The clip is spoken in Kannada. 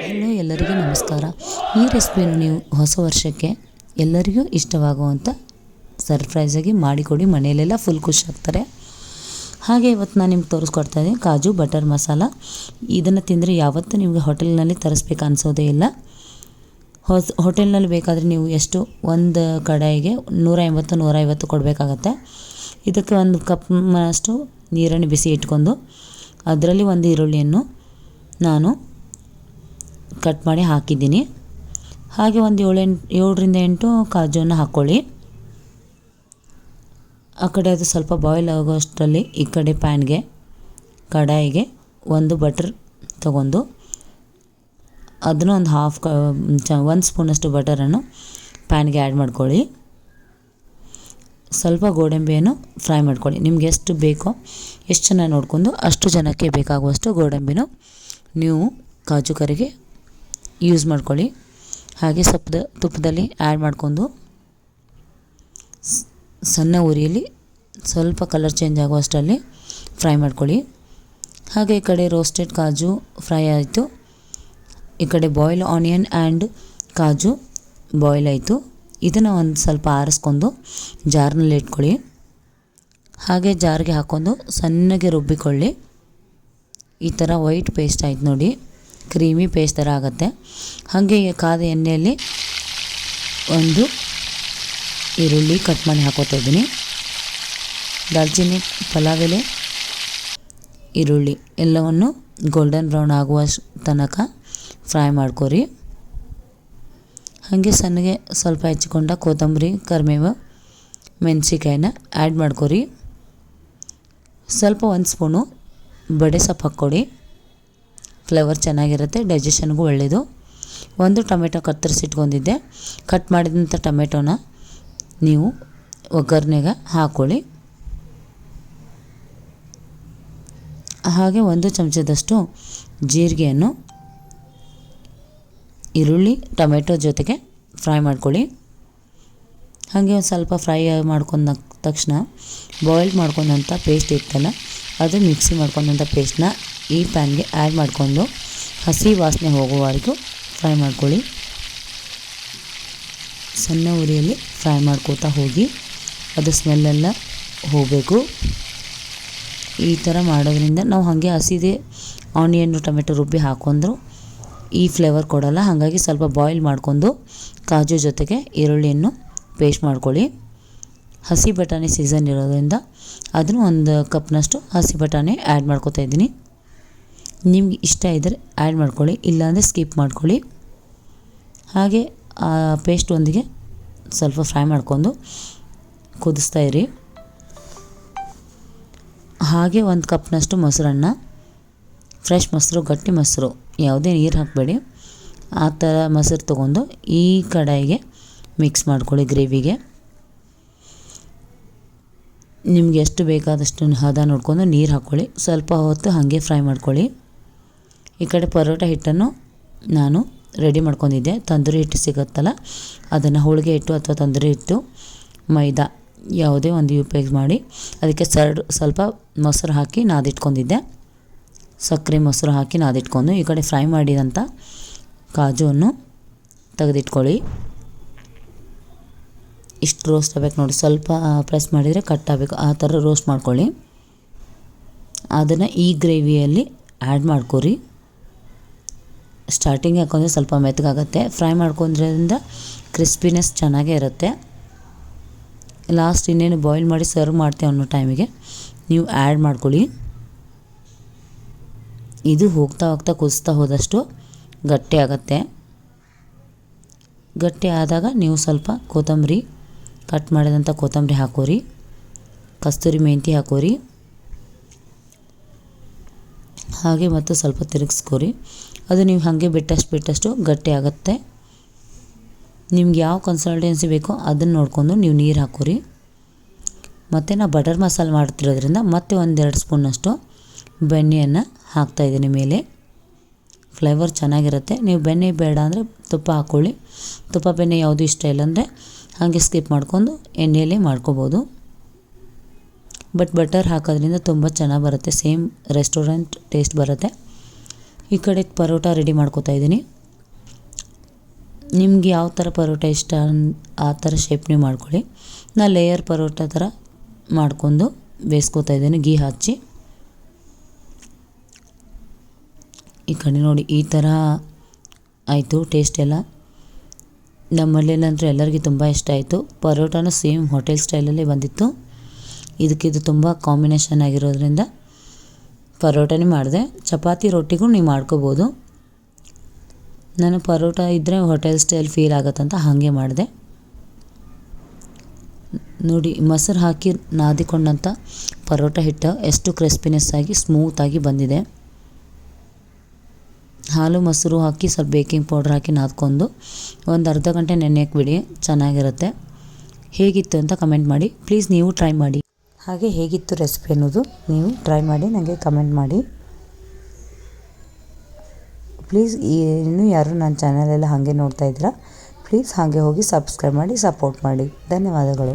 ಹಲೋ, ಎಲ್ಲರಿಗೂ ನಮಸ್ಕಾರ. ಈ ರೆಸಿಪಿಯನ್ನು ನೀವು ಹೊಸ ವರ್ಷಕ್ಕೆ ಎಲ್ಲರಿಗೂ ಇಷ್ಟವಾಗುವಂಥ ಸರ್ಪ್ರೈಸಾಗಿ ಮಾಡಿಕೊಡಿ. ಮನೆಯಲ್ಲೆಲ್ಲ ಫುಲ್ ಖುಷಿ ಆಗ್ತಾರೆ. ಹಾಗೆ ಇವತ್ತು ನಾನು ನಿಮ್ಗೆ ತೋರಿಸ್ಕೊಡ್ತಾ ಇದ್ದೀನಿ ಕಾಜು ಬಟರ್ ಮಸಾಲ. ಇದನ್ನು ತಿಂದರೆ ಯಾವತ್ತೂ ನಿಮಗೆ ಹೋಟೆಲ್ನಲ್ಲಿ ತರಿಸ್ಬೇಕು ಅನಿಸೋದೇ ಇಲ್ಲ. ಹೋಟೆಲ್ನಲ್ಲಿ ಬೇಕಾದರೆ ನೀವು ಎಷ್ಟು ಒಂದು ಕಡಾಯಿಗೆ 150 ಕೊಡಬೇಕಾಗತ್ತೆ. ಇದಕ್ಕೆ ಒಂದು ಕಪ್ನಷ್ಟು ನೀರನ್ನು ಬಿಸಿ ಇಟ್ಕೊಂಡು ಅದರಲ್ಲಿ ಒಂದು ಈರುಳ್ಳಿಯನ್ನು ನಾನು ಕಟ್ ಮಾಡಿ ಹಾಕಿದ್ದೀನಿ. ಹಾಗೆ ಒಂದು 7ರಿಂದ 8 ಕಾಜುವನ್ನು ಹಾಕ್ಕೊಳ್ಳಿ. ಆ ಕಡೆ ಅದು ಸ್ವಲ್ಪ ಬಾಯ್ಲ್ ಆಗೋಷ್ಟರಲ್ಲಿ ಈ ಕಡೆ ಕಡಾಯಿಗೆ ಒಂದು ಬಟರ್ ತಗೊಂಡು ಅದನ್ನು ಒಂದು ಒಂದು ಸ್ಪೂನಷ್ಟು ಬಟರನ್ನು ಪ್ಯಾನ್ಗೆ ಆ್ಯಡ್ ಮಾಡ್ಕೊಳ್ಳಿ. ಸ್ವಲ್ಪ ಗೋಡಂಬಿಯನ್ನು ಫ್ರೈ ಮಾಡ್ಕೊಳ್ಳಿ. ನಿಮ್ಗೆ ಎಷ್ಟು ಬೇಕೋ, ಎಷ್ಟು ಜನ ನೋಡ್ಕೊಂಡು ಅಷ್ಟು ಜನಕ್ಕೆ ಬೇಕಾಗುವಷ್ಟು ಗೋಡಂಬಿನೂ ನೀವು ಕಾಜು ಕರಿಗೆ ಯೂಸ್ ಮಾಡ್ಕೊಳ್ಳಿ. ಹಾಗೆ ತುಪ್ಪದಲ್ಲಿ ಆ್ಯಡ್ ಮಾಡ್ಕೊಂಡು ಸಣ್ಣ ಉರಿಯಲ್ಲಿ ಸ್ವಲ್ಪ ಕಲರ್ ಚೇಂಜ್ ಆಗುವಷ್ಟರಲ್ಲಿ ಫ್ರೈ ಮಾಡ್ಕೊಳ್ಳಿ. ಹಾಗೆ ಈ ಕಡೆ ರೋಸ್ಟೆಡ್ ಕಾಜು ಫ್ರೈ ಆಯಿತು. ಈ ಕಡೆ boil onion and kaju boil ಆಯಿತು. ಇದನ್ನು ಒಂದು ಸ್ವಲ್ಪ ಆರಿಸ್ಕೊಂಡು ಜಾರ್ನಲ್ಲಿ ಇಟ್ಕೊಳ್ಳಿ. ಹಾಗೆ ಜಾರ್ಗೆ ಹಾಕ್ಕೊಂಡು ಸಣ್ಣಗೆ ರುಬ್ಬಿಕೊಳ್ಳಿ. ಈ ಥರ ವೈಟ್ ಪೇಸ್ಟ್ ಆಯ್ತು ನೋಡಿ, ಕ್ರೀಮಿ ಪೇಸ್ಟ್ ಥರ ಆಗುತ್ತೆ. ಹಾಗೆ ಕಾದ ಎಣ್ಣೆಯಲ್ಲಿ ಒಂದು ಈರುಳ್ಳಿ ಕಟ್ ಮಾಡಿ ಹಾಕೋತಾ ಇದ್ದೀನಿ. ದಾಲ್ಚಿನ್ನಿ, ಪಲಾವ್ ಎಲೆ, ಈರುಳ್ಳಿ ಎಲ್ಲವನ್ನು ಗೋಲ್ಡನ್ ಬ್ರೌನ್ ಆಗುವ ತನಕ ಫ್ರೈ ಮಾಡ್ಕೊರಿ. ಹಾಗೆ ಸಣ್ಣಗೆ ಸ್ವಲ್ಪ ಹೆಚ್ಚಿಕೊಂಡ ಕೊತ್ತಂಬರಿ, ಕರಿಬೇವು, ಮೆಣಸಿಕಾಯಿನ ಆ್ಯಡ್ ಮಾಡ್ಕೊರಿ. ಸ್ವಲ್ಪ 1 ಸ್ಪೂನು ಬಡೆ ಸೊಪ್ಪು ಹಾಕ್ಕೊಡಿ. ಫ್ಲೇವರ್ ಚೆನ್ನಾಗಿರುತ್ತೆ, ಡೈಜೆಷನ್ಗೂ ಒಳ್ಳೆಯದು. ಒಂದು ಟೊಮೆಟೊ ಕತ್ತರಿಸಿಟ್ಕೊಂಡಿದ್ದೆ. ಕಟ್ ಮಾಡಿದಂಥ ಟೊಮೆಟೊನ ನೀವು ಒಗ್ಗರಣೆಗೆ ಹಾಕ್ಕೊಳ್ಳಿ. ಹಾಗೆ 1 ಚಮಚದಷ್ಟು ಜೀರಿಗೆಯನ್ನು ಈರುಳ್ಳಿ ಟೊಮೆಟೊ ಜೊತೆಗೆ ಫ್ರೈ ಮಾಡ್ಕೊಳ್ಳಿ. ಹಾಗೆ ಒಂದು ಸ್ವಲ್ಪ ಫ್ರೈ ಮಾಡ್ಕೊಂಡ ತಕ್ಷಣ ಬಾಯ್ಲ್ ಮಾಡ್ಕೊಂಡಂಥ ಪೇಸ್ಟ್ ಇತ್ತಲ್ಲ, ಅದು ಮಿಕ್ಸಿ ಮಾಡ್ಕೊಂಡಂಥ ಪೇಸ್ಟ್ನ ಈ ಪ್ಯಾನ್ಗೆ ಆ್ಯಡ್ ಮಾಡಿಕೊಂಡು ಹಸಿ ವಾಸನೆ ಹೋಗುವವರೆಗೂ ಫ್ರೈ ಮಾಡ್ಕೊಳ್ಳಿ. ಸಣ್ಣ ಉರಿಯಲ್ಲಿ ಫ್ರೈ ಮಾಡ್ಕೋತಾ ಹೋಗಿ ಅದು ಸ್ಮೆಲ್ಲೆಲ್ಲ ಹೋಗಬೇಕು. ಈ ಥರ ಮಾಡೋದ್ರಿಂದ ನಾವು ಹಾಗೆ ಹಸಿದೇ ಆನಿಯನ್ ಟೊಮೆಟೊ ರುಬ್ಬಿ ಹಾಕೊಂಡ್ರು ಈ ಫ್ಲೇವರ್ ಕೊಡಲ್ಲ. ಹಾಗಾಗಿ ಸ್ವಲ್ಪ ಬಾಯ್ಲ್ ಮಾಡ್ಕೊಂಡು ಕಾಜು ಜೊತೆಗೆ ಈರುಳ್ಳಿಯನ್ನು ಪೇಸ್ಟ್ ಮಾಡ್ಕೊಳ್ಳಿ. ಹಸಿ ಬಟಾಣಿ ಸೀಸನ್ ಇರೋದ್ರಿಂದ ಅದನ್ನು ಒಂದು ಕಪ್ನಷ್ಟು ಹಸಿ ಬಟಾಣಿ ಆ್ಯಡ್ ಮಾಡ್ಕೊತಾ ಇದ್ದೀನಿ. ನಿಮ್ಗೆ ಇಷ್ಟ ಇದ್ದರೆ ಆ್ಯಡ್ ಮಾಡ್ಕೊಳ್ಳಿ, ಇಲ್ಲಾಂದರೆ ಸ್ಕಿಪ್ ಮಾಡ್ಕೊಳ್ಳಿ. ಹಾಗೆ ಆ ಪೇಸ್ಟೊಂದಿಗೆ ಸ್ವಲ್ಪ ಫ್ರೈ ಮಾಡ್ಕೊಂಡು ಕುದಿಸ್ತಾ ಇರಿ. ಹಾಗೆ 1 ಕಪ್ನಷ್ಟು ಮೊಸರನ್ನ, ಫ್ರೆಶ್ ಮೊಸರು, ಗಟ್ಟಿ ಮೊಸರು, ಯಾವುದೇ ನೀರು ಹಾಕಬೇಡಿ, ಆ ಥರ ಮೊಸರು ತೊಗೊಂಡು ಈ ಕಡಾಯಿಗೆ ಮಿಕ್ಸ್ ಮಾಡ್ಕೊಳ್ಳಿ. ಗ್ರೇವಿಗೆ ನಿಮ್ಗೆ ಎಷ್ಟು ಬೇಕಾದಷ್ಟು ಹದ ನೋಡ್ಕೊಂಡು ನೀರು ಹಾಕ್ಕೊಳ್ಳಿ. ಸ್ವಲ್ಪ ಹೊತ್ತು ಹಾಗೆ ಫ್ರೈ ಮಾಡ್ಕೊಳ್ಳಿ. ಈ ಕಡೆ ಪರೋಟ ಹಿಟ್ಟನ್ನು ನಾನು ರೆಡಿ ಮಾಡ್ಕೊಂಡಿದ್ದೆ. ತಂದೂರಿ ಹಿಟ್ಟು ಸಿಗುತ್ತಲ್ಲ, ಅದನ್ನು ಹೋಳಿಗೆ ಹಿಟ್ಟು ಅಥವಾ ತಂದೂರಿ ಹಿಟ್ಟು, ಮೈದಾ ಯಾವುದೇ ಒಂದು ಉಪಯೋಗ ಮಾಡಿ ಅದಕ್ಕೆ ಸ್ವಲ್ಪ ಮೊಸರು ಹಾಕಿ ನಾದಿಟ್ಕೊಂಡಿದ್ದೆ. ಸಕ್ಕರೆ ಮೊಸರು ಹಾಕಿ ನಾದಿಟ್ಕೊಂಡು ಈ ಕಡೆ ಫ್ರೈ ಮಾಡಿದಂಥ ಕಾಜುವನ್ನು ತೆಗೆದಿಟ್ಕೊಳ್ಳಿ. ಇಷ್ಟು ರೋಸ್ಟ್ ಆಗಬೇಕು ನೋಡಿ, ಸ್ವಲ್ಪ ಪ್ರೆಸ್ ಮಾಡಿದರೆ ಕಟ್ ಆಗಬೇಕು, ಆ ಥರ ರೋಸ್ಟ್ ಮಾಡ್ಕೊಳ್ಳಿ. ಅದನ್ನು ಈ ಗ್ರೇವಿಯಲ್ಲಿ ಆ್ಯಡ್ ಮಾಡ್ಕೊರಿ. ಸ್ಟಾರ್ಟಿಂಗ್ ಹಾಕೊಂಡ್ರೆ ಸ್ವಲ್ಪ ಮೆತ್ತಗಾಗುತ್ತೆ. ಫ್ರೈ ಮಾಡ್ಕೊಂಡ್ರಿಂದ ಕ್ರಿಸ್ಪಿನೆಸ್ ಚೆನ್ನಾಗೇ ಇರುತ್ತೆ. ಲಾಸ್ಟ್ ಇನ್ನೇನು ಬಾಯ್ಲ್ ಮಾಡಿ ಸರ್ವ್ ಮಾಡ್ತೇವೆ ಅನ್ನೋ ಟೈಮಿಗೆ ನೀವು ಆ್ಯಡ್ ಮಾಡ್ಕೊಳ್ಳಿ. ಇದು ಹೋಗ್ತಾ ಕುದಿಸ್ತಾ ಹೋದಷ್ಟು ಗಟ್ಟಿ ಆಗುತ್ತೆ. ಗಟ್ಟಿ ಆದಾಗ ನೀವು ಸ್ವಲ್ಪ ಕಟ್ ಮಾಡಿದಂಥ ಕೊತ್ತಂಬರಿ ಹಾಕೋರಿ, ಕಸ್ತೂರಿ ಮೆಂತಿ ಹಾಕೋರಿ. ಹಾಗೆ ಮತ್ತು ಸ್ವಲ್ಪ ತಿರುಗಿಸ್ಕೋರಿ. ಅದು ನೀವು ಹಾಗೆ ಬಿಟ್ಟಷ್ಟು ಗಟ್ಟಿ ಆಗುತ್ತೆ. ನಿಮ್ಗೆ ಯಾವ ಕನ್ಸಿಸ್ಟೆನ್ಸಿ ಬೇಕೋ ಅದನ್ನು ನೋಡಿಕೊಂಡು ನೀವು ನೀರು ಹಾಕೋರಿ. ಮತ್ತು ನಾನು ಬಟರ್ ಮಸಾಲ ಮಾಡ್ತಿರೋದ್ರಿಂದ ಮತ್ತೆ 1-2 ಸ್ಪೂನಷ್ಟು ಬೆಣ್ಣೆಯನ್ನು ಹಾಕ್ತಾಯಿದ್ದೀನಿ ಮೇಲೆ. ಫ್ಲೇವರ್ ಚೆನ್ನಾಗಿರುತ್ತೆ. ನೀವು ಬೆಣ್ಣೆ ಬೇಡ ಅಂದರೆ ತುಪ್ಪ ಹಾಕ್ಕೊಳ್ಳಿ. ತುಪ್ಪ ಬೆಣ್ಣೆ ಯಾವುದೂ ಇಷ್ಟ ಇಲ್ಲ ಅಂದರೆ ಹಾಗೆ ಸ್ಕಿಪ್ ಮಾಡ್ಕೊಂಡು ಎಣ್ಣೆಯಲ್ಲೇ ಮಾಡ್ಕೋಬೋದು. ಬಟ್ ಬಟರ್ ಹಾಕೋದ್ರಿಂದ ತುಂಬ ಚೆನ್ನಾಗಿ ಬರುತ್ತೆ, ಸೇಮ್ ರೆಸ್ಟೋರೆಂಟ್ ಟೇಸ್ಟ್ ಬರುತ್ತೆ. ಈ ಕಡೆ ಪರೋಟ ರೆಡಿ ಮಾಡ್ಕೋತಾ ಇದ್ದೀನಿ. ನಿಮ್ಗೆ ಯಾವ ಥರ ಪರೋಟ ಇಷ್ಟ ಆ ಥರ ಶೇಪ್ ನೀವು ಮಾಡ್ಕೊಳ್ಳಿ. ನಾನು ಲೇಯರ್ ಪರೋಟ ಥರ ಮಾಡ್ಕೊಂಡು ಬೇಯಿಸ್ಕೊತಾ ಇದ್ದೀನಿ ಗೀ ಹಚ್ಚಿ. ಈ ಕಡೆ ನೋಡಿ ಈ ಥರ ಆಯಿತು ಟೇಸ್ಟ್ ಎಲ್ಲ. ನಮ್ಮಲ್ಲೆಲ್ಲಂತೂ ಎಲ್ಲರಿಗೂ ತುಂಬ ಇಷ್ಟ ಆಯಿತು. ಪರೋಟನೂ ಸೇಮ್ ಹೋಟೆಲ್ ಸ್ಟೈಲಲ್ಲಿ ಬಂದಿತ್ತು. ಇದಕ್ಕಿದು ತುಂಬ ಕಾಂಬಿನೇಷನ್ ಆಗಿರೋದ್ರಿಂದ ಪರೋಟನೇ ಮಾಡಿದೆ. ಚಪಾತಿ ರೊಟ್ಟಿಗೂ ನೀವು ಮಾಡ್ಕೋಬೋದು. ನಾನು ಪರೋಟ ಇದ್ದರೆ ಹೋಟೆಲ್ ಸ್ಟೈಲ್ ಫೀಲ್ ಆಗುತ್ತಂತ ಹಾಗೆ ಮಾಡಿದೆ. ನೋಡಿ ಮೊಸರು ಹಾಕಿ ನಾದಿಕೊಂಡಂಥ ಪರೋಟ ಹಿಟ್ಟು ಎಷ್ಟು ಕ್ರಿಸ್ಪಿನೆಸ್ ಆಗಿ ಸ್ಮೂತಾಗಿ ಬಂದಿದೆ. ಹಾಲು ಮೊಸರು ಹಾಕಿ ಸ್ವಲ್ಪ ಬೇಕಿಂಗ್ ಪೌಡ್ರ್ ಹಾಕಿ ನಾದ್ಕೊಂಡು ಒಂದು ಅರ್ಧ ಗಂಟೆ ನೆನೆಯಕ್ಕೆ ಬಿಡಿ, ಚೆನ್ನಾಗಿರುತ್ತೆ. ಹೇಗಿತ್ತು ಅಂತ ಕಮೆಂಟ್ ಮಾಡಿ ಪ್ಲೀಸ್. ನೀವು ಟ್ರೈ ಮಾಡಿ. ಹಾಗೆ ಹೇಗಿತ್ತು ರೆಸಿಪಿ ಅನ್ನೋದು ನೀವು ಟ್ರೈ ಮಾಡಿ ನನಗೆ ಕಮೆಂಟ್ ಮಾಡಿ ಪ್ಲೀಸ್. ಇನ್ನೂ ಯಾರು ನನ್ನ ಚಾನಲೆಲ್ಲ ಹಾಗೆ ನೋಡ್ತಾ ಇದ್ದೀರಾ, ಪ್ಲೀಸ್ ಹಾಗೆ ಹೋಗಿ ಸಬ್ಸ್ಕ್ರೈಬ್ ಮಾಡಿ ಸಪೋರ್ಟ್ ಮಾಡಿ. ಧನ್ಯವಾದಗಳು.